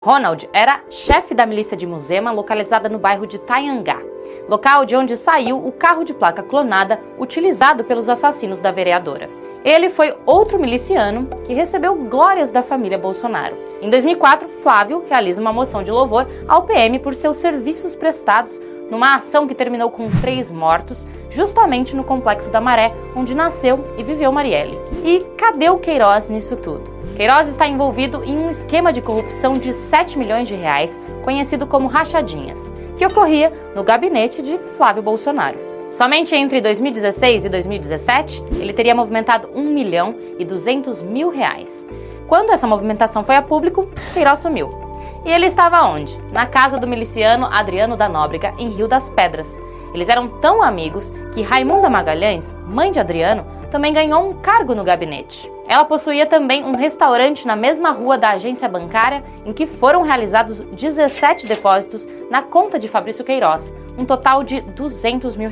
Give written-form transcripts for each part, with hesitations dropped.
Ronald era chefe da milícia de Muzema, localizada no bairro de Taiangá, local de onde saiu o carro de placa clonada utilizado pelos assassinos da vereadora. Ele foi outro miliciano que recebeu glórias da família Bolsonaro. Em 2004, Flávio realiza uma moção de louvor ao PM por seus serviços prestados numa ação que terminou com 3 mortos, justamente no Complexo da Maré, onde nasceu e viveu Marielle. E cadê o Queiroz nisso tudo? Queiroz está envolvido em um esquema de corrupção de 7 milhões de reais, conhecido como rachadinhas, que ocorria no gabinete de Flávio Bolsonaro. Somente entre 2016 e 2017, ele teria movimentado R$1.200.000. Quando essa movimentação foi a público, Queiroz sumiu. E ele estava onde? Na casa do miliciano Adriano da Nóbrega, em Rio das Pedras. Eles eram tão amigos que Raimunda Magalhães, mãe de Adriano, também ganhou um cargo no gabinete. Ela possuía também um restaurante na mesma rua da agência bancária em que foram realizados 17 depósitos na conta de Fabrício Queiroz, um total de R$200 mil.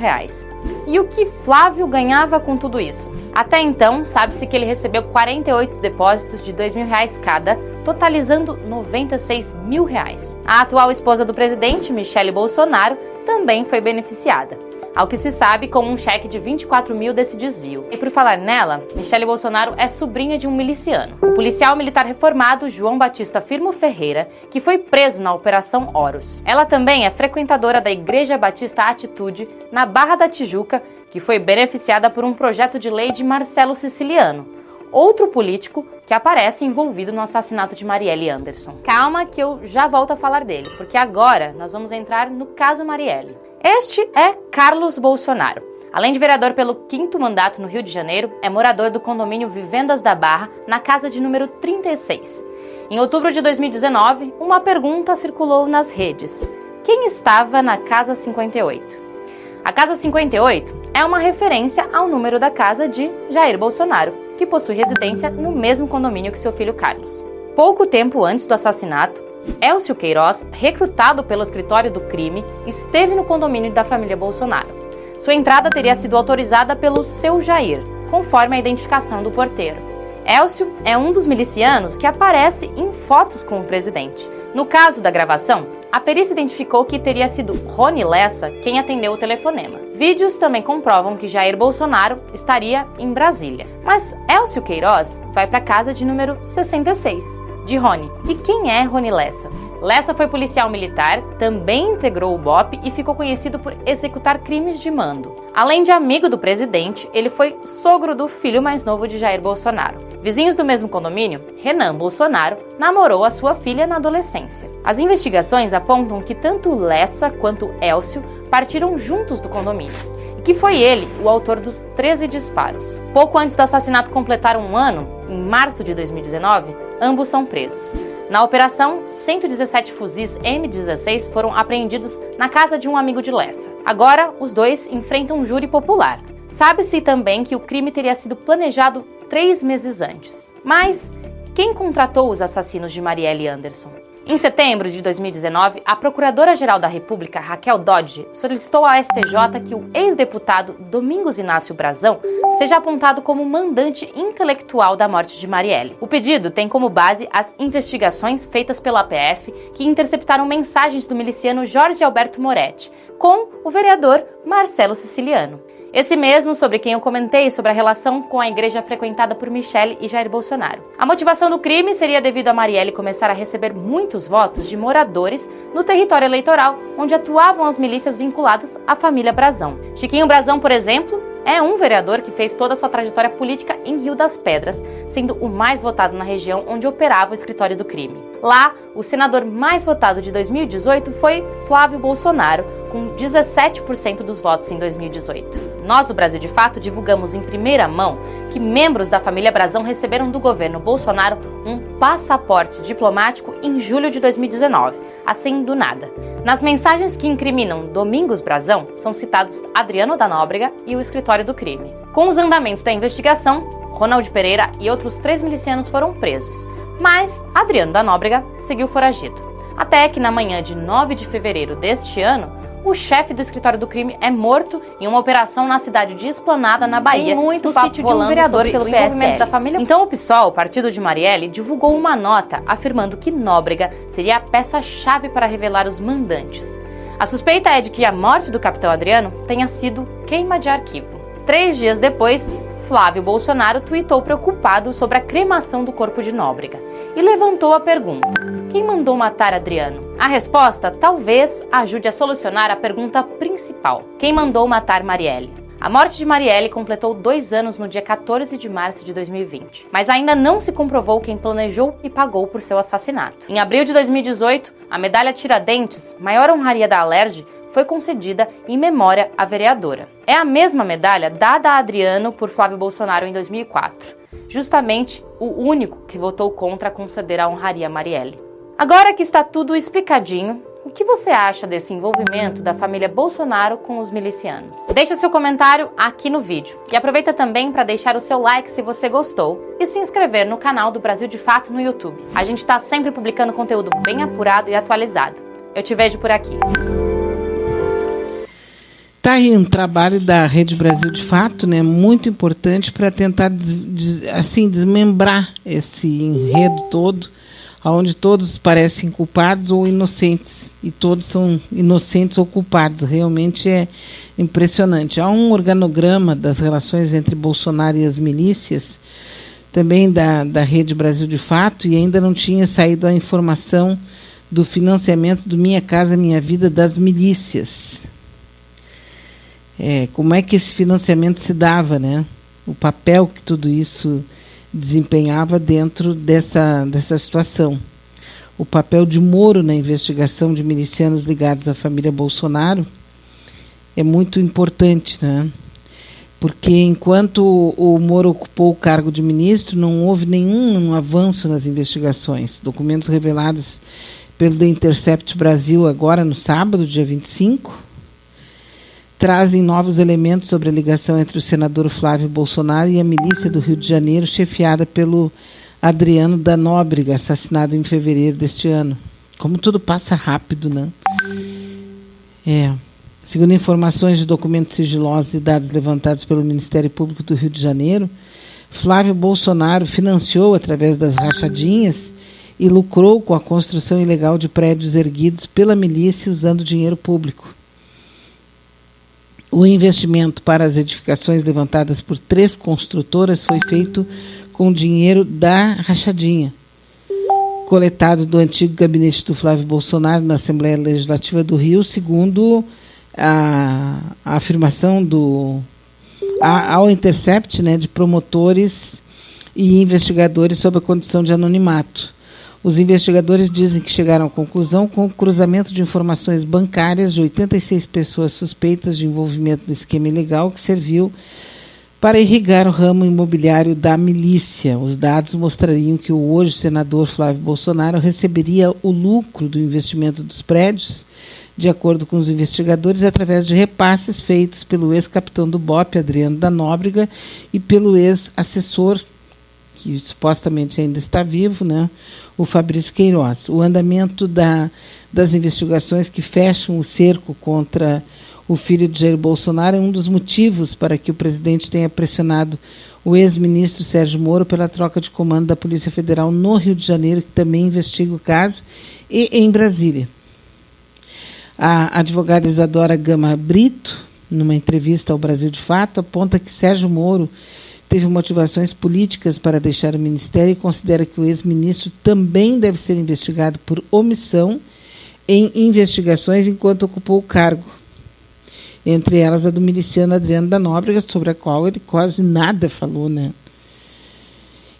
E o que Flávio ganhava com tudo isso? Até então, sabe-se que ele recebeu 48 depósitos de R$2.000 cada, totalizando R$96 mil. A atual esposa do presidente, Michele Bolsonaro, também foi beneficiada. Ao que se sabe, com um cheque de 24 mil desse desvio. E por falar nela, Michele Bolsonaro é sobrinha de um miliciano, o policial militar reformado João Batista Firmo Ferreira, que foi preso na Operação Horus. Ela também é frequentadora da Igreja Batista Atitude, na Barra da Tijuca, que foi beneficiada por um projeto de lei de Marcelo Siciliano, outro político que aparece envolvido no assassinato de Marielle Anderson. Calma que eu já volto a falar dele, porque agora nós vamos entrar no caso Marielle. Este é Carlos Bolsonaro. Além de vereador pelo 5º mandato no Rio de Janeiro, é morador do condomínio Vivendas da Barra, na casa de número 36. Em outubro de 2019, uma pergunta circulou nas redes. Quem estava na Casa 58? A Casa 58 é uma referência ao número da casa de Jair Bolsonaro, que possui residência no mesmo condomínio que seu filho Carlos. Pouco tempo antes do assassinato, Élcio Queiroz, recrutado pelo escritório do crime, esteve no condomínio da família Bolsonaro. Sua entrada teria sido autorizada pelo seu Jair, conforme a identificação do porteiro. Élcio é um dos milicianos que aparece em fotos com o presidente. No caso da gravação, a perícia identificou que teria sido Rony Lessa quem atendeu o telefonema. Vídeos também comprovam que Jair Bolsonaro estaria em Brasília. Mas Élcio Queiroz vai para a casa de número 66. De Rony. E quem é Rony Lessa? Lessa foi policial militar, também integrou o BOPE e ficou conhecido por executar crimes de mando. Além de amigo do presidente, ele foi sogro do filho mais novo de Jair Bolsonaro. Vizinhos do mesmo condomínio, Renan Bolsonaro namorou a sua filha na adolescência. As investigações apontam que tanto Lessa quanto Élcio partiram juntos do condomínio, e que foi ele o autor dos 13 disparos. Pouco antes do assassinato completar um ano, em março de 2019, ambos são presos. Na operação, 117 fuzis M16 foram apreendidos na casa de um amigo de Lessa. Agora, os dois enfrentam um júri popular. Sabe-se também que o crime teria sido planejado 3 meses antes. Mas quem contratou os assassinos de Marielle Anderson? Em setembro de 2019, a Procuradora-Geral da República, Raquel Dodge, solicitou ao STJ que o ex-deputado Domingos Inácio Brazão seja apontado como mandante intelectual da morte de Marielle. O pedido tem como base as investigações feitas pela PF que interceptaram mensagens do miliciano Jorge Alberto Moretti com o vereador Marcelo Siciliano. Esse mesmo sobre quem eu comentei sobre a relação com a igreja frequentada por Michele e Jair Bolsonaro. A motivação do crime seria devido a Marielle começar a receber muitos votos de moradores no território eleitoral, onde atuavam as milícias vinculadas à família Brazão. Chiquinho Brazão, por exemplo, é um vereador que fez toda a sua trajetória política em Rio das Pedras, sendo o mais votado na região onde operava o escritório do crime. Lá, o senador mais votado de 2018 foi Flávio Bolsonaro, com 17% dos votos em 2018. Nós do Brasil de Fato divulgamos em primeira mão que membros da família Brazão receberam do governo Bolsonaro um passaporte diplomático em julho de 2019, assim do nada. Nas mensagens que incriminam Domingos Brazão, são citados Adriano da Nóbrega e o escritório do crime. Com os andamentos da investigação, Ronald Pereira e outros 3 milicianos foram presos, mas Adriano da Nóbrega seguiu foragido. Até que na manhã de 9 de fevereiro deste ano, o chefe do escritório do crime é morto em uma operação na cidade de Esplanada, na Bahia, no sítio de um vereador pelo envolvimento da família. Então o PSOL, partido de Marielle, divulgou uma nota afirmando que Nóbrega seria a peça-chave para revelar os mandantes. A suspeita é de que a morte do capitão Adriano tenha sido queima de arquivo. 3 dias depois, Flávio Bolsonaro tuitou preocupado sobre a cremação do corpo de Nóbrega e levantou a pergunta: quem mandou matar Adriano? A resposta talvez ajude a solucionar a pergunta principal: quem mandou matar Marielle? A morte de Marielle completou 2 anos no dia 14 de março de 2020, mas ainda não se comprovou quem planejou e pagou por seu assassinato. Em abril de 2018, a medalha Tiradentes, maior honraria da Alerj, foi concedida em memória à vereadora. É a mesma medalha dada a Adriano por Flávio Bolsonaro em 2004, justamente o único que votou contra conceder a honraria a Marielle. Agora que está tudo explicadinho, o que você acha desse envolvimento da família Bolsonaro com os milicianos? Deixa seu comentário aqui no vídeo e aproveita também para deixar o seu like se você gostou e se inscrever no canal do Brasil de Fato no YouTube. A gente está sempre publicando conteúdo bem apurado e atualizado. Eu te vejo por aqui. Está aí um trabalho da Rede Brasil de Fato, né, muito importante para tentar desmembrar esse enredo todo, onde todos parecem culpados ou inocentes, e todos são inocentes ou culpados. Realmente é impressionante. Há um organograma das relações entre Bolsonaro e as milícias, também da Rede Brasil de Fato, e ainda não tinha saído a informação do financiamento do Minha Casa Minha Vida das milícias. Como é que esse financiamento se dava, né? O papel que tudo isso desempenhava dentro dessa situação. O papel de Moro na investigação de milicianos ligados à família Bolsonaro é muito importante, né? Porque enquanto o Moro ocupou o cargo de ministro, não houve nenhum avanço nas investigações. Documentos revelados pelo The Intercept Brasil agora no sábado, dia 25, trazem novos elementos sobre a ligação entre o senador Flávio Bolsonaro e a milícia do Rio de Janeiro, chefiada pelo Adriano da Nóbrega, assassinado em fevereiro deste ano. Como tudo passa rápido, né? Segundo informações de documentos sigilosos e dados levantados pelo Ministério Público do Rio de Janeiro, Flávio Bolsonaro financiou através das rachadinhas e lucrou com a construção ilegal de prédios erguidos pela milícia usando dinheiro público. O investimento para as edificações levantadas por 3 construtoras foi feito com dinheiro da rachadinha, coletado do antigo gabinete do Flávio Bolsonaro na Assembleia Legislativa do Rio, segundo a afirmação ao Intercept, né, de promotores e investigadores sob a condição de anonimato. Os investigadores dizem que chegaram à conclusão com o cruzamento de informações bancárias de 86 pessoas suspeitas de envolvimento no esquema ilegal que serviu para irrigar o ramo imobiliário da milícia. Os dados mostrariam que o hoje senador Flávio Bolsonaro receberia o lucro do investimento dos prédios, de acordo com os investigadores, através de repasses feitos pelo ex-capitão do BOPE, Adriano da Nóbrega, e pelo ex-assessor, que supostamente ainda está vivo, né, o Fabrício Queiroz. O andamento das investigações que fecham o cerco contra o filho de Jair Bolsonaro é um dos motivos para que o presidente tenha pressionado o ex-ministro Sérgio Moro pela troca de comando da Polícia Federal no Rio de Janeiro, que também investiga o caso, e em Brasília. A advogada Isadora Gama Brito, numa entrevista ao Brasil de Fato, aponta que Sérgio Moro teve motivações políticas para deixar o ministério e considera que o ex-ministro também deve ser investigado por omissão em investigações enquanto ocupou o cargo, entre elas a do miliciano Adriano da Nóbrega, sobre a qual ele quase nada falou, né?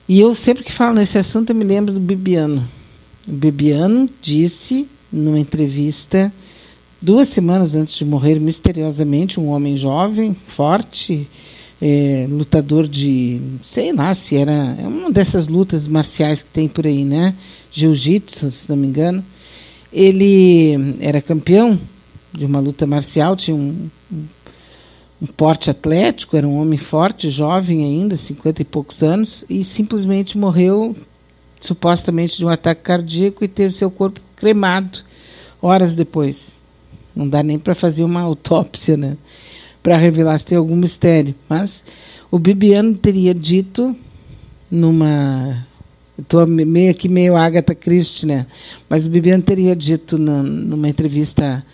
E eu sempre que falo nesse assunto eu me lembro do Bibiano. O Bibiano disse numa entrevista 2 semanas antes de morrer misteriosamente, um homem jovem, forte, lutador de, sei lá se era uma dessas lutas marciais que tem por aí, né? Jiu-jitsu, se não me engano. Ele era campeão de uma luta marcial, tinha um porte atlético, era um homem forte, jovem ainda, 50 e poucos anos, e simplesmente morreu, supostamente de um ataque cardíaco, e teve seu corpo cremado horas depois. Não dá nem para fazer uma autópsia, né? Para revelar se tem algum mistério. Mas o Bibiano teria dito numa... Estou meio Agatha Christie, né? Mas o Bibiano teria dito numa entrevista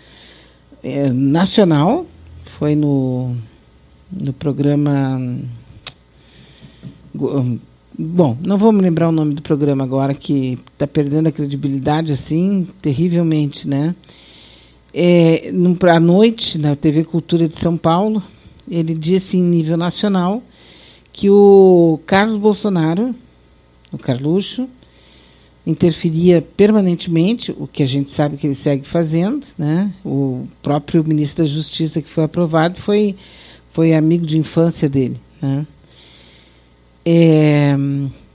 nacional, foi no programa... Bom, não vou me lembrar o nome do programa agora, que está perdendo a credibilidade, assim, terrivelmente, né? À noite, na TV Cultura de São Paulo, ele disse em nível nacional que o Carlos Bolsonaro, o Carluxo, interferia permanentemente, o que a gente sabe que ele segue fazendo, né? O próprio ministro da Justiça que foi aprovado foi amigo de infância dele, né?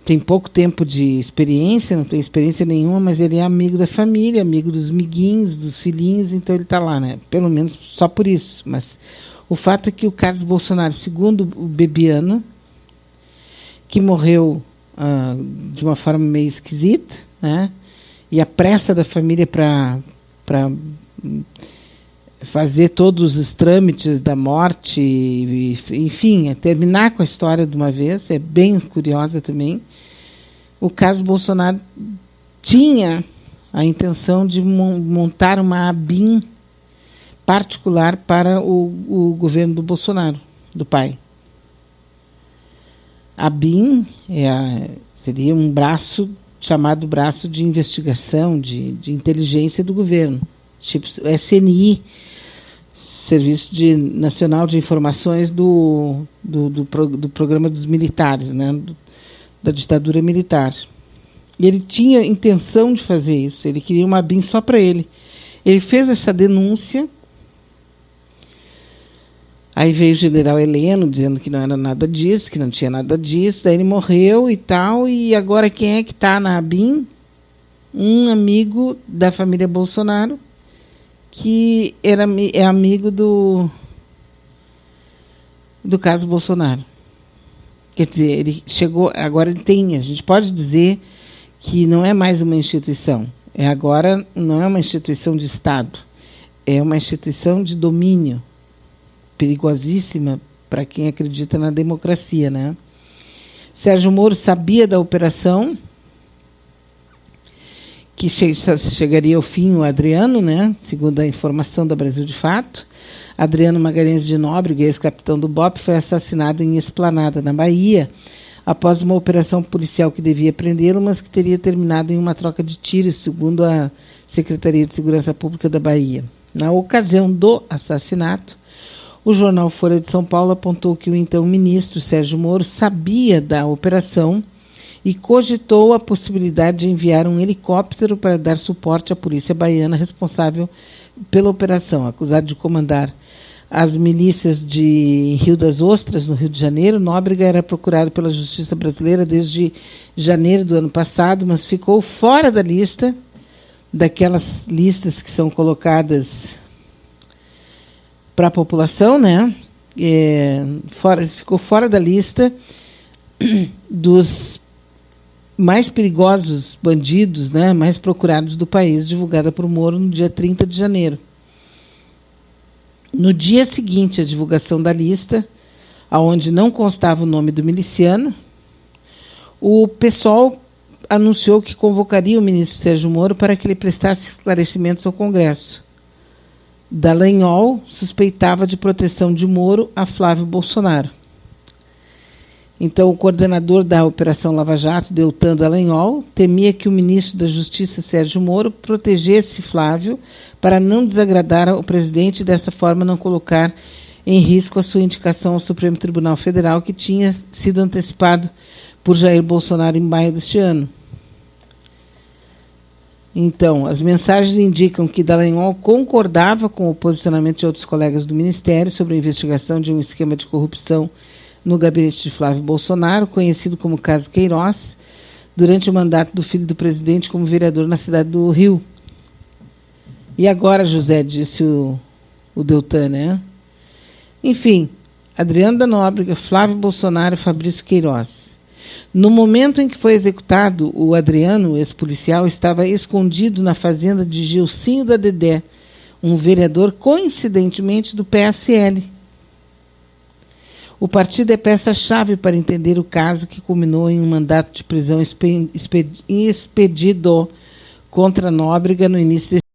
Tem pouco tempo de experiência, não tem experiência nenhuma, mas ele é amigo da família, amigo dos miguinhos, dos filhinhos, então ele está lá, né? Pelo menos só por isso. Mas o fato é que o Carlos Bolsonaro, segundo o Bebiano, que morreu de uma forma meio esquisita, né? E a pressa da família para fazer todos os trâmites da morte, enfim, terminar com a história de uma vez, é bem curiosa também. O Carlos Bolsonaro tinha a intenção de montar uma ABIN particular para o governo do Bolsonaro, do pai. A ABIN seria um braço chamado braço de investigação, de inteligência do governo, tipo SNI, Serviço Nacional de Informações do programa dos militares, né, da ditadura militar. E ele tinha intenção de fazer isso, ele queria uma ABIN só para ele. Ele fez essa denúncia, aí veio o general Heleno dizendo que não era nada disso, que não tinha nada disso, daí ele morreu e tal, e agora quem é que está na ABIN? Um amigo da família Bolsonaro, que é amigo do Carlos Bolsonaro. Quer dizer, ele chegou, agora ele tem, a gente pode dizer que não é mais uma instituição, agora não é uma instituição de Estado, é uma instituição de domínio, perigosíssima para quem acredita na democracia, né? Sérgio Moro sabia da operação, que chegaria ao fim o Adriano, né? Segundo a informação da Brasil de Fato. Adriano Magalhães de Nóbrega, ex-capitão do BOPE, foi assassinado em Esplanada, na Bahia, após uma operação policial que devia prendê-lo, mas que teria terminado em uma troca de tiros, segundo a Secretaria de Segurança Pública da Bahia. Na ocasião do assassinato, o jornal Folha de São Paulo apontou que o então ministro Sérgio Moro sabia da operação e cogitou a possibilidade de enviar um helicóptero para dar suporte à polícia baiana responsável pela operação. Acusado de comandar as milícias de Rio das Ostras, no Rio de Janeiro, Nóbrega era procurado pela Justiça Brasileira desde janeiro do ano passado, mas ficou fora da lista, daquelas listas que são colocadas para a população, né? Ficou fora da lista dos mais perigosos bandidos, né, mais procurados do país, divulgada por Moro no dia 30 de janeiro. No dia seguinte à divulgação da lista, onde não constava o nome do miliciano, o PSOL anunciou que convocaria o ministro Sérgio Moro para que ele prestasse esclarecimentos ao Congresso. Dallagnol suspeitava de proteção de Moro a Flávio Bolsonaro. Então, o coordenador da Operação Lava Jato, Deltan Dallagnol, temia que o ministro da Justiça, Sérgio Moro, protegesse Flávio para não desagradar ao presidente e, dessa forma, não colocar em risco a sua indicação ao Supremo Tribunal Federal, que tinha sido antecipado por Jair Bolsonaro em maio deste ano. Então, as mensagens indicam que Dallagnol concordava com o posicionamento de outros colegas do Ministério sobre a investigação de um esquema de corrupção no gabinete de Flávio Bolsonaro, conhecido como Caso Queiroz, durante o mandato do filho do presidente como vereador na cidade do Rio. E agora, José, disse o Deltan, né? Enfim, Adriano da Nóbrega, Flávio Bolsonaro e Fabrício Queiroz. No momento em que foi executado, o Adriano, ex-policial, estava escondido na fazenda de Gilcinho da Dedé, um vereador, coincidentemente, do PSL. O partido é peça-chave para entender o caso que culminou em um mandato de prisão expedido contra Nóbrega no início desse